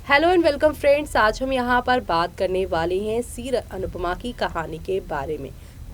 Hello and welcome friends. आज हम यहाँ पर बात करने वाले हैं सीरत अनुपमा की कहानी के बारे में,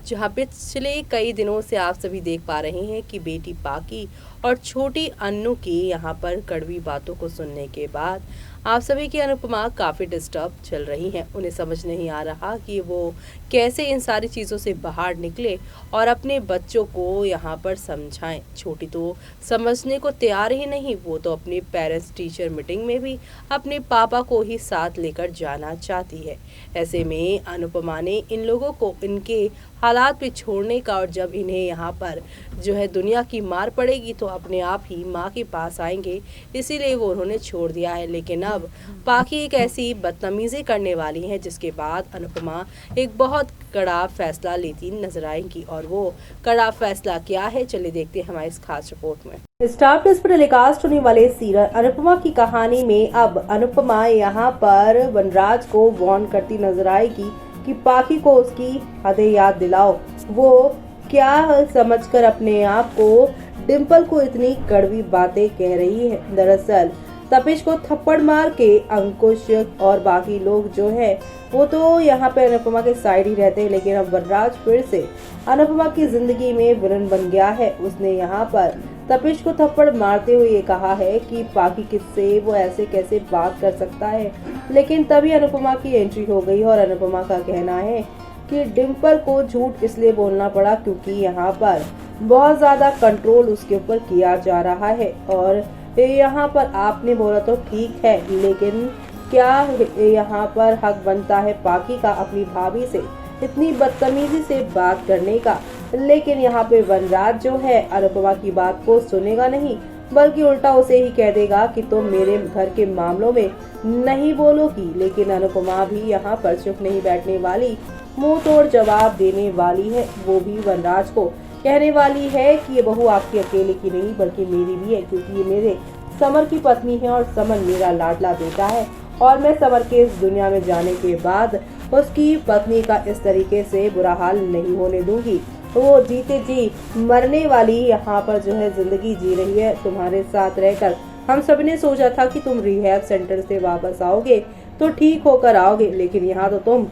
जहाँ पिछले कई दिनों से आप सभी देख पा रहे हैं कि बेटी पाकी और छोटी अन्नू की यहाँ पर कड़वी बातों को सुनने के बाद आप सभी की अनुपमा काफ़ी डिस्टर्ब चल रही हैं। उन्हें समझ नहीं आ रहा कि वो कैसे इन सारी चीज़ों से बाहर निकले और अपने बच्चों को यहाँ पर समझाएं। छोटी तो समझने को तैयार ही नहीं, वो तो अपने पेरेंट्स टीचर मीटिंग में भी अपने पापा को ही साथ लेकर जाना चाहती है। ऐसे में अनुपमा ने इन लोगों को इनके हालात पे छोड़ने का, और जब इन्हें यहाँ पर जो है दुनिया की मार पड़ेगी तो अपने आप ही माँ के पास आएंगे, इसीलिए वो उन्होंने छोड़ दिया है। लेकिन अब पाकी एक ऐसी बदतमीजी करने वाली है जिसके बाद अनुपमा एक बहुत कड़ा फैसला लेती नजर आएंगी। और वो कड़ा फैसला क्या है, चलिए देखते हैं हमारी इस खास रिपोर्ट में। स्टार प्लस पर टेलीकास्ट होने वाले सीरियल अनुपमा की कहानी में अब अनुपमा यहाँ पर वनराज को वार्न करती नजर आएगी कि पाकी को उसकी हदें याद दिलाओ। वो क्या समझकर अपने आप को डिम्पल को इतनी कड़वी बातें कह रही है। दरअसल तपिश को थप्पड़ मार के अंकुश और बाकी लोग जो है वो तो यहाँ पे अनुपमा के साइड ही रहते हैं, लेकिन अब वनराज फिर से अनुपमा की जिंदगी में विलन बन गया है। उसने यहाँ पर तपिश को थप्पड़ मारते हुए ये कहा है कि पाकी किससे वो ऐसे कैसे बात कर सकता है। लेकिन तभी अनुपमा की एंट्री हो गई और अनुपमा का कहना है कि डिम्पल को झूठ इसलिए बोलना पड़ा क्योंकि यहाँ पर बहुत ज्यादा कंट्रोल उसके ऊपर किया जा रहा है। और यहाँ पर आपने बोला तो ठीक है, लेकिन क्या यहाँ पर हक बनता है पाकी का अपनी भाभी से इतनी बदतमीजी से बात करने का। लेकिन यहाँ पे वनराज जो है अनुपमा की बात को सुनेगा नहीं, बल्कि उल्टा उसे ही कह देगा कि तुम मेरे घर के मामलों में नहीं बोलोगी। लेकिन अनुपमा भी यहाँ पर चुप नहीं बैठने वाली, मुंह तोड़ जवाब देने वाली है। वो भी वनराज को कहने वाली है कि ये बहू आपकी अकेले की नहीं बल्कि मेरी भी है, क्योंकि ये मेरे समर की पत्नी है और समर मेरा लाडला बेटा है। और मैं समर के इस दुनिया में जाने के बाद उसकी पत्नी का इस तरीके से बुरा हाल नहीं होने दूंगी। वो जीते जी मरने वाली यहाँ पर जो है जिंदगी जी रही है तुम्हारे साथ रहकर। हम सब ने सोचा था कि तुम रिहैब सेंटर से वापस आओगे तो ठीक होकर आओगे, लेकिन यहाँ तो तुम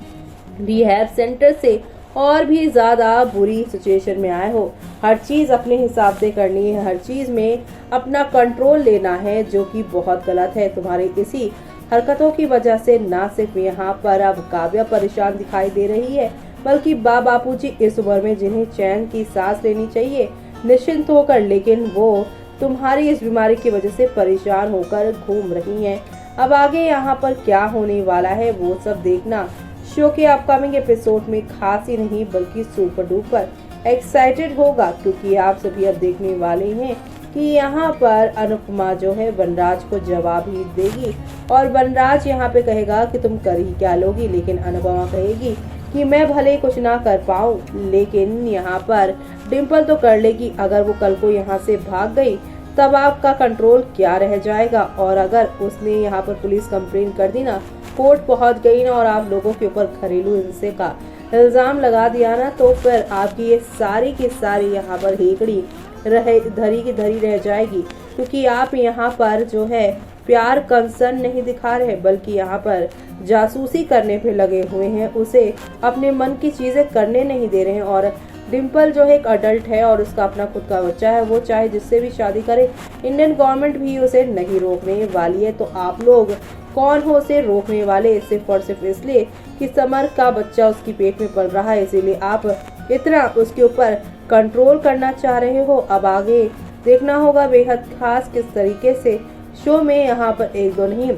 रिहैब सेंटर से और भी ज्यादा बुरी सिचुएशन में आए हो। हर चीज अपने हिसाब से करनी है, हर चीज में अपना कंट्रोल लेना है, जो कि बहुत गलत है। तुम्हारी इसी हरकतों की वजह से ना सिर्फ यहाँ पर अब काव्या परेशान दिखाई दे रही है, बल्कि बापूजी इस उम्र में जिन्हें चैन की सांस लेनी चाहिए निश्चिंत होकर, लेकिन वो तुम्हारी इस बीमारी की वजह से परेशान होकर घूम रही हैं। अब आगे यहाँ पर क्या होने वाला है वो सब देखना शो के अपकमिंग एपिसोड में खास ही नहीं बल्कि सुपर डुपर एक्साइटेड होगा, क्योंकि आप सभी अब देखने वाले हैं कि यहाँ पर अनुपमा जो है वनराज को जवाब ही देगी। और वनराज यहाँ पे कहेगा कि तुम कर ही क्या लोगी, लेकिन अनुपमा कहेगी कि मैं भले कुछ ना कर पाऊँ, लेकिन यहाँ पर डिम्पल तो कर लेगी। अगर वो कल को यहाँ से भाग गई तब आपका कंट्रोल क्या रह जाएगा। और अगर उसने यहाँ पर पुलिस कंप्लेन कर दी ना, कोर्ट पहुंच गई ना, और आप लोगों के ऊपर घरेलू हिंसा का इल्जाम लगा दिया ना, तो फिर आपकी ये सारी की सारी यहाँ पर हेकड़ी धरी की धरी रह जाएगी। क्योंकि आप यहाँ पर जो है प्यार कंसर्न नहीं दिखा रहे, बल्कि यहाँ पर जासूसी करने पे लगे हुए हैं, उसे अपने मन की चीजें करने नहीं दे रहे हैं। और डिम्पल जो है एक अडल्ट है और उसका अपना खुद का बच्चा है, वो चाहे जिससे भी शादी करे, इंडियन गवर्नमेंट भी उसे नहीं रोकने वाली है। तो आप लोग कौन हो उसे रोकने वाले, सिर्फ और सिर्फ इसलिए कि समर का बच्चा उसकी पेट में पल रहा है, इसीलिए आप इतना उसके ऊपर कंट्रोल करना चाह रहे हो। अब आगे देखना होगा बेहद खास किस तरीके से शो में यहाँ पर एक दो नहीं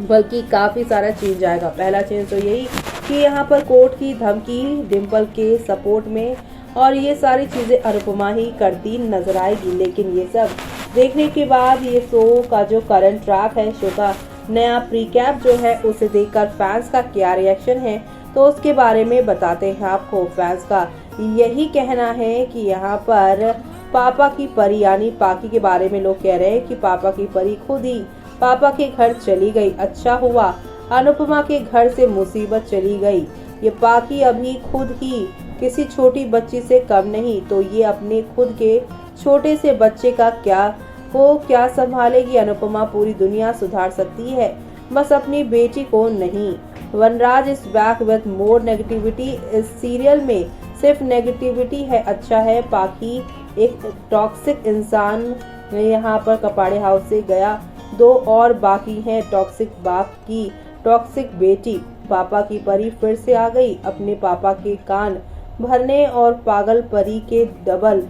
बल्कि काफी सारा चेंज आएगा। पहला चेंज तो यही कि यहाँ पर कोर्ट की धमकी डिम्पल के सपोर्ट में, और ये सारी चीजें अनुपमा ही करती नजर आएगी। लेकिन ये सब देखने के बाद ये शो का जो करंट ट्रैक है, शो का नया प्रीकैप जो है, उसे देखकर फैंस का क्या रिएक्शन है तो उसके बारे में बताते हैं आपको। फैंस का यही कहना है कि यहाँ पर पापा की परी यानी पाकी के बारे में लोग कह रहे हैं कि पापा की परी खुद ही पापा के घर चली गई। अच्छा हुआ अनुपमा के घर से मुसीबत चली गई। ये पाकी अभी खुद ही किसी छोटी बच्ची से कम नहीं, तो ये अपने खुद के छोटे से बच्चे का क्या संभालेगी। अनुपमा पूरी दुनिया सुधार सकती है, बस अपनी बेटी को नहीं। Vanraj is back with more negativity. इस सीरियल में सिर्फ नेगेटिविटी है, अच्छा है। पाकी एक टॉक्सिक इंसान यहाँ पर कपाड़े हाउस से गया। दो और बाकी हैं, टॉक्सिक बाप की टॉक्सिक बेटी। पापा की परी फिर से आ गई अपने पापा के कान भरने, और पागल परी के डबल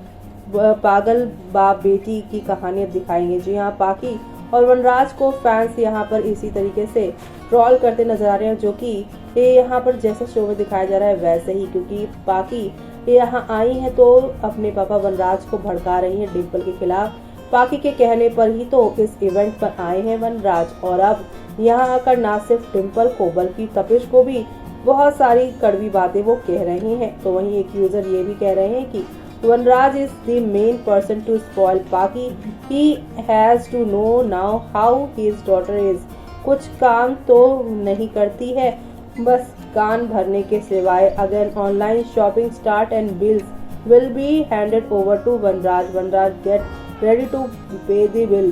पागल बाप बेटी की कहानियां दिखाएंगे। जी हाँ, पाकी और वनराज को फैंस यहाँ पर इसी तरीके से ट्रॉल करते नजर आ रहे हैं, जो कि ये यहाँ पर जैसा शो में दिखाया जा रहा है वैसे ही, क्योंकि पाकी यहाँ आई है तो अपने पापा वनराज को भड़का रही है डिम्पल के खिलाफ। पाकी के कहने पर ही तो इस इवेंट पर आए हैं वनराज, और अब यहाँ आकर ना सिर्फ डिम्पल को बल्कि तपिश को भी बहुत सारी कड़वी बातें वो कह रहे हैं। तो वहीं एक यूजर ये भी कह रहे हैं कि वनराज is the main person to spoil Paki. He has to know now how his daughter is. कुछ काम तो नहीं करती है, बस कान भरने के सिवाय। अगर online shopping start and bills will be handed over to Vanraj. Vanraj get ready to pay the bill।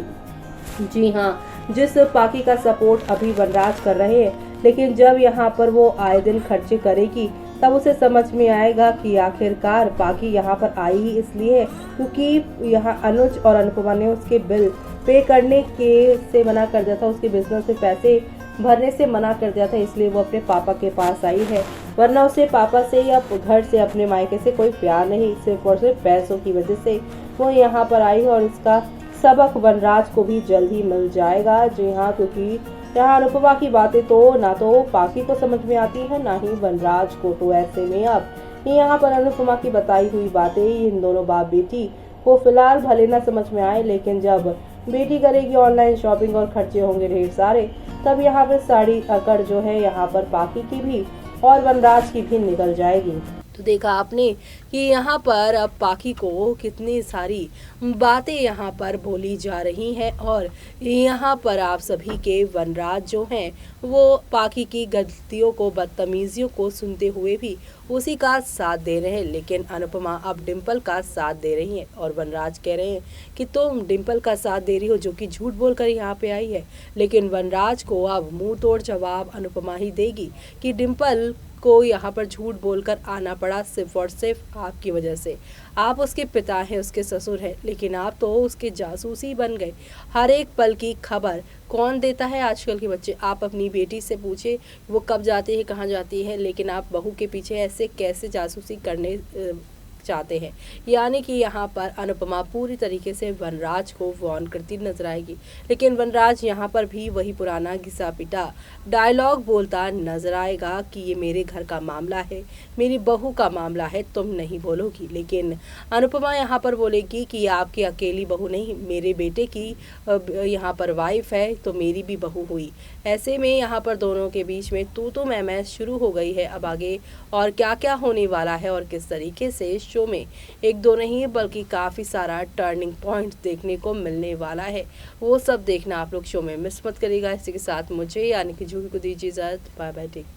जी हाँ, जिस पाकी का सपोर्ट अभी वनराज कर रहे हैं, लेकिन जब यहाँ पर वो आए दिन खर्चे करेगी तब उसे समझ में आएगा कि आखिरकार पाकी यहाँ पर आई ही इसलिए क्योंकि यहाँ अनुज और अनुपमा ने उसके बिल पे करने के से मना कर दिया था, उसके बिजनेस से पैसे भरने से मना कर दिया था, इसलिए वो अपने पापा के पास आई है। वरना उसे पापा से या घर से, अपने मायके से कोई प्यार नहीं, सिर्फ और सिर्फ पैसों की वजह से वो यहाँ पर आई है। और इसका सबक वनराज को भी जल्द ही मिल जाएगा। जी हाँ, क्योंकि यहाँ अनुपमा की बातें तो ना तो पाकी को समझ में आती है ना ही वनराज को। तो ऐसे में अब यहाँ पर अनुपमा की बताई हुई बातें इन दोनों बाप बेटी को फिलहाल भले ना समझ में आए, लेकिन जब बेटी करेगी ऑनलाइन शॉपिंग और खर्चे होंगे ढेर सारे, तब यहाँ पर सारी अकड़ जो है यहाँ पर पाकी की भी और वनराज की भी निकल जाएगी। तो देखा आपने कि यहाँ पर अब पाकी को कितनी सारी बातें यहाँ पर बोली जा रही हैं, और यहाँ पर आप सभी के वनराज जो हैं वो पाकी की गलतियों को, बदतमीजियों को सुनते हुए भी उसी का साथ दे रहे हैं। लेकिन अनुपमा अब डिम्पल का साथ दे रही हैं, और वनराज कह रहे हैं कि तुम डिम्पल का साथ दे रही हो जो कि झूठ बोलकर यहाँ पे आई है। लेकिन वनराज को अब मुंह तोड़ जवाब अनुपमा ही देगी कि डिम्पल को यहाँ पर झूठ बोलकर आना पड़ा सिर्फ और सिर्फ आपकी वजह से। आप उसके पिता हैं, उसके ससुर हैं, लेकिन आप तो उसके जासूस ही बन गए। हर एक पल की खबर कौन देता है आजकल के बच्चे? आप अपनी बेटी से पूछे वो कब जाती है, कहाँ जाती है, लेकिन आप बहू के पीछे ऐसे कैसे जासूसी करने चाहते हैं। यानी कि यहाँ पर अनुपमा पूरी तरीके से वनराज को वार्न करती नजर आएगी, लेकिन वनराज यहाँ पर भी वही पुराना घिसा पिटा डायलॉग बोलता नजर आएगा कि ये मेरे घर का मामला है, मेरी बहू का मामला है, तुम नहीं बोलोगी। लेकिन अनुपमा यहाँ पर बोलेगी कि आपकी अकेली बहू नहीं, मेरे बेटे की यहाँ पर वाइफ है तो मेरी भी बहू हुई। ऐसे में यहाँ पर दोनों के बीच में तू मैं शुरू हो गई है। अब आगे और क्या क्या होने वाला है और किस तरीके से शो में एक दो नहीं बल्कि काफ़ी सारा टर्निंग पॉइंट देखने को मिलने वाला है, वो सब देखना आप लोग शो में मिस मत करिएगा। इसी के साथ मुझे यानी कि जूही को दीजिए इजाज़त। Bye bye, take care.